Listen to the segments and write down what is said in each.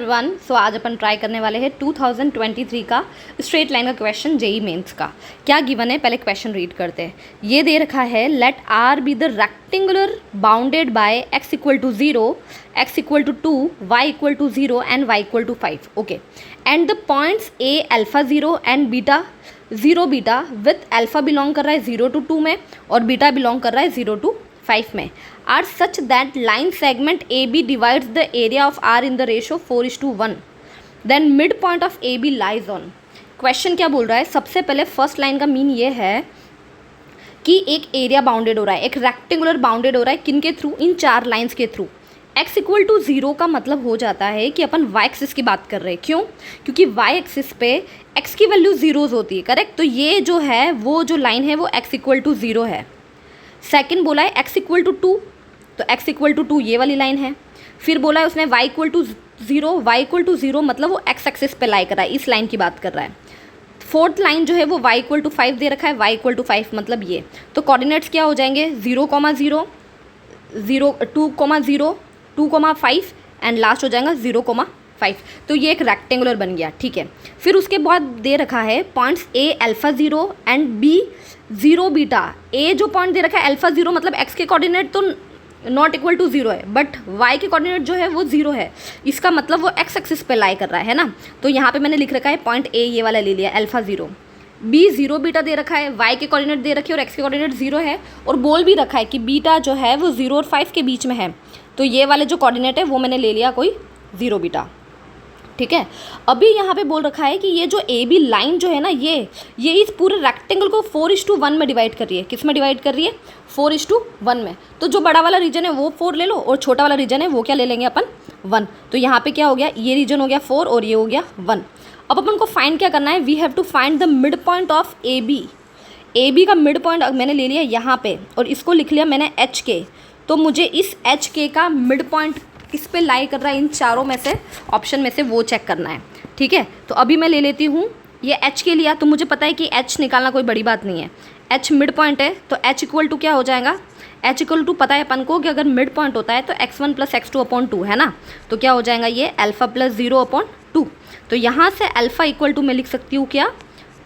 One so आज अपन try करने वाले हैं 2023 का स्ट्रेट लाइन का क्वेश्चन जेई मेंस का। क्या गिवन है, पहले क्वेश्चन रीड करते हैं। ये दे रखा है let R be the rectangular bounded by x equal to 0, x equal to 2, y equal to 0 and y equal to 5। Okay, and the points a alpha 0 and beta 0 beta with alpha belong कर रहा है 0 to 2 में और beta belong कर रहा है 0 to 5 में R such that line segment A B divides the area of R in the ratio 4:1, then mid point of A B lies on. Question क्या बोल रहा है, सबसे पहले फर्स्ट लाइन का मीन ये है कि एक एरिया बाउंडेड हो रहा है, एक रेक्टेंगुलर बाउंडेड हो रहा है, किन के थ्रू, इन चार लाइंस के थ्रू। x इक्वल टू 0 का मतलब हो जाता है कि अपन y एक्सिस की बात कर रहे हैं। क्यों? क्योंकि y एक्सिस पे x की वैल्यू जीरोज होती है, करेक्ट। तो ये जो है वो जो लाइन है वो x इक्वल टू 0 है। सेकेंड बोला है x इक्वल टू 2, तो x इक्वल टू 2 ये वाली लाइन है। फिर बोला है उसने y equal to 0, y equal to 0 मतलब वो x एक्सिस पे लाई कर रहा है, इस लाइन की बात कर रहा है। फोर्थ लाइन जो है वो y इक्वल टू 5 दे रखा है, y इक्वल टू 5 मतलब ये। तो कोऑर्डिनेट्स क्या हो जाएंगे, 0,0, 2,0, 2,5 एंड लास्ट हो जाएगा 0,5। तो ये एक रेक्टेंगुलर बन गया, ठीक है। फिर उसके बाद दे रखा है points a alpha 0 and b 0 beta. a जो पॉइंट दे रखा है अल्फा 0 मतलब x के कोऑर्डिनेट तो नॉट इक्वल टू 0 है, बट y के कोऑर्डिनेट जो है वो 0 है, इसका मतलब वो x एक्सिस पे लाई कर रहा है ना। तो यहाँ पे मैंने लिख रखा है पॉइंट a ये वाला ले लिया अल्फा 0, b 0 बीटा दे रखा है, y के कोऑर्डिनेट दे रखे और x के कोऑर्डिनेट 0 है, और बोल भी रखा है कि बीटा जो है वो 0 और 5 के बीच में है। तो ये वाले जो कोऑर्डिनेट है वो मैंने ले लिया कोई 0 बीटा, ठीक है। अभी यहाँ पे बोल रखा है कि ये जो ए बी लाइन जो है ना, ये इस पूरे रेक्टेंगल को 4:1 में डिवाइड कर रही है। किस में डिवाइड कर रही है? 4:1 में। तो जो बड़ा वाला रीजन है वो 4 ले लो और छोटा वाला रीजन है वो क्या ले लेंगे अपन, 1। तो यहाँ पे क्या हो गया, ये रीजन हो गया 4 और ये हो गया 1। अब अपन को फाइंड क्या करना है, we have to find the mid point of A B. A B का मिड पॉइंट मैंने ले लिया यहाँ पे और इसको लिख लिया मैंने एच के। तो मुझे इस एच के का मिड पॉइंट किस पे लाई कर रहा है, इन चारों में से, ऑप्शन में से वो चेक करना है, ठीक है। तो अभी मैं ले लेती हूँ ये एच के लिया, तो मुझे पता है कि एच निकालना कोई बड़ी बात नहीं है। एच मिड पॉइंट है तो एच इक्वल टू क्या हो जाएगा, एच इक्वल टू पता है अपन को कि अगर मिड पॉइंट होता है तो x1 + x2/2 है ना। तो क्या हो जाएगा ये अल्फा + 0/2। तो यहाँ से अल्फा इक्वल टू मैं लिख सकती हूँ क्या,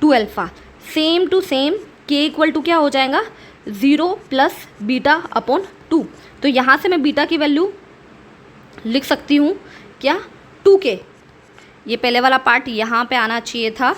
2 अल्फा। सेम टू सेम के इक्वल टू क्या हो जाएगा, 0 + β/2। तो यहाँ से मैं बीटा की वैल्यू लिख सकती हूँ क्या, 2k। ये पहले वाला पार्ट यहाँ पे आना चाहिए था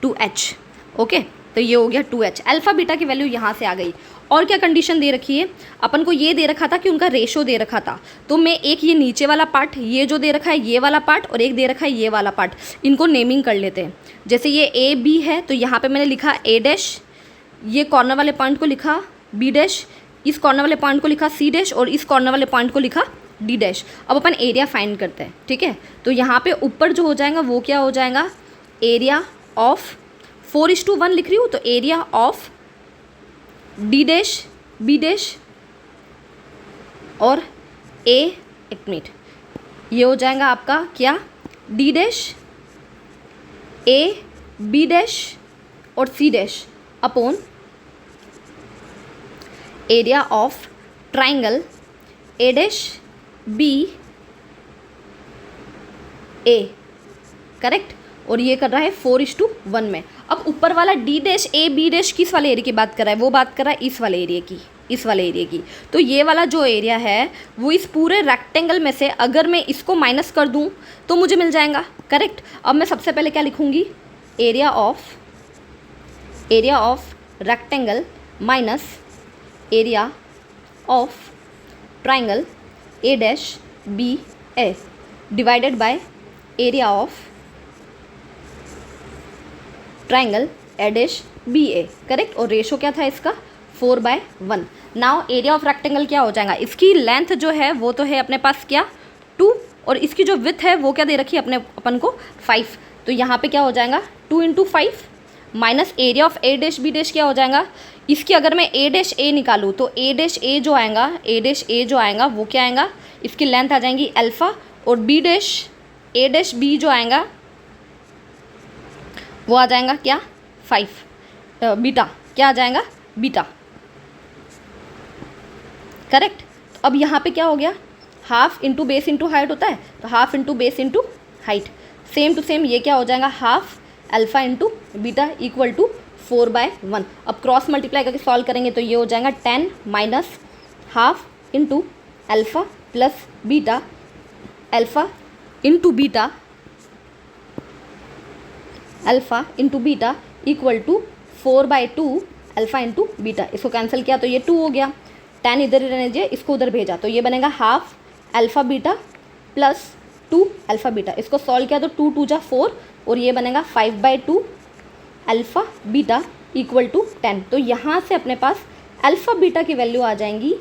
2h, ओके। तो ये हो गया 2h। अल्फा बीटा की वैल्यू यहाँ से आ गई। और क्या कंडीशन दे रखी है अपन को, ये दे रखा था कि उनका रेशो दे रखा था। तो मैं एक ये नीचे वाला पार्ट, ये जो दे रखा है ये वाला पार्ट, और एक दे रखा है ये वाला पार्ट, इनको नेमिंग कर लेते हैं। जैसे ये ए बी है तो यहाँ पर मैंने लिखा a', ये कॉर्नर वाले पॉइंट को लिखा b', इस कॉर्नर वाले पॉइंट को लिखा c', और इस कॉर्नर वाले पॉइंट को लिखा d'। अब अपन एरिया फाइंड करते हैं, ठीक है। तो यहाँ पे ऊपर जो हो जाएगा वो क्या हो जाएगा, एरिया ऑफ 4:1 लिख रही हूँ, तो एरिया ऑफ d', b' और एक मिनट, ये हो जाएगा आपका क्या, d', a, b' और c' upon area of triangle a', b, a, correct. और ये कर रहा है 4:1 में। अब ऊपर वाला d', a, b' किस वाले एरिया की बात कर रहा है, वो बात कर रहा है इस वाले एरिया की, इस वाले एरिया की। तो ये वाला जो एरिया है वो इस पूरे रेक्टेंगल में से अगर मैं इसको माइनस कर दूं तो मुझे मिल जाएगा, करेक्ट। अब मैं सबसे पहले क्या लिखूंगी, area of rectangle minus area of triangle a', divided by area of triangle a', correct. और रेशो क्या था इसका, 4/1। नाउ एरिया ऑफ रेक्टेंगल क्या हो जाएगा, इसकी लेंथ जो है वो तो है अपने पास क्या, 2, और इसकी जो विड्थ है वो क्या दे रखी है अपन को 5। तो यहाँ पे क्या हो जाएगा 2 × 5 minus area of a', b' क्या हो जाएगा, इसकी अगर मैं a' निकालूँ तो a' जो आएगा वो क्या आएगा, इसकी लेंथ आ जाएंगी अल्फ़ा, और a', जो आएगा वो आ जाएगा क्या, 5 बीटा, क्या आ जाएगा, बीटा, करेक्ट। अब यहाँ पे क्या हो गया, half into base into height होता है, तो half into base into height. Same to same ये क्या हो जाएगा, half alpha into beta equal to 4/1। अब क्रॉस मल्टीप्लाई करके सॉल्व करेंगे तो ये हो जाएगा 10 minus half into alpha plus beta, alpha into beta, alpha into beta equal to 4/2 alpha into beta. इसको कैंसिल किया तो ये 2 हो गया, 10 इधर ही रहने दीजिए, इसको उधर भेजा तो ये बनेगा half alpha beta plus 2 alpha beta. इसको सॉल्व किया तो 2 2 जा 4 और ये बनेगा 5/2 अल्फ़ा बीटा इक्वल टू 10। तो यहाँ से अपने पास अल्फ़ा बीटा की वैल्यू आ जाएंगी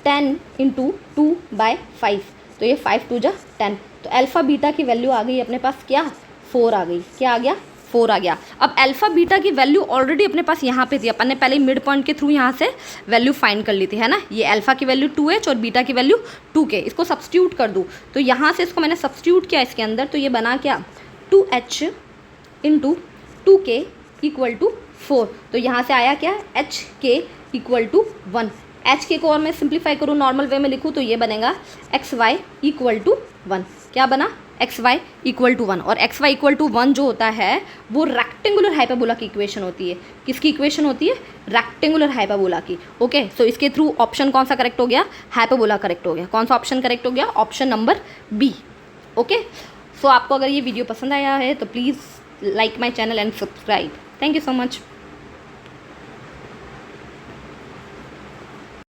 10 इंटू 2/5। तो ये 5 2 जा 10। तो अल्फ़ा बीटा की वैल्यू आ गई अपने पास क्या, 4 आ गई। क्या आ गया, 4 आ गया। अब अल्फ़ा बीटा की वैल्यू ऑलरेडी अपने पास यहाँ पे थी, अपन ने पहले मिड पॉइंट के थ्रू यहाँ से वैल्यू फाइंड कर ली थी, है ना। ये अल्फ़ा की वैल्यू 2h और बीटा की वैल्यू 2k। इसको सब्स्टिट्यूट कर दूँ तो यहाँ से इसको मैंने सब्स्टिट्यूट किया इसके अंदर, तो ये बना क्या 2h into 2k equal to 4। तो यहाँ से आया क्या, hk इक्वल टू 1। hk को और मैं सिंप्लीफाई करूँ, नॉर्मल वे में लिखूँ तो ये बनेगा xy इक्वल टू 1। क्या बना, xy इक्वल टू 1। और xy इक्वल टू 1 जो होता है वो रेक्टेंगुलर हाइपरबोला की इक्वेशन होती है। किसकी इक्वेशन होती है, रेक्टेंगुलर हाइपरबोला की। ओके, सो इसके थ्रू ऑप्शन कौन सा करेक्ट हो गया, हाइपरबोला करेक्ट हो गया। कौन सा ऑप्शन करेक्ट हो गया, ऑप्शन नंबर बी। ओके, सो आपको अगर ये वीडियो पसंद आया है तो please like my channel and subscribe. Thank you so much.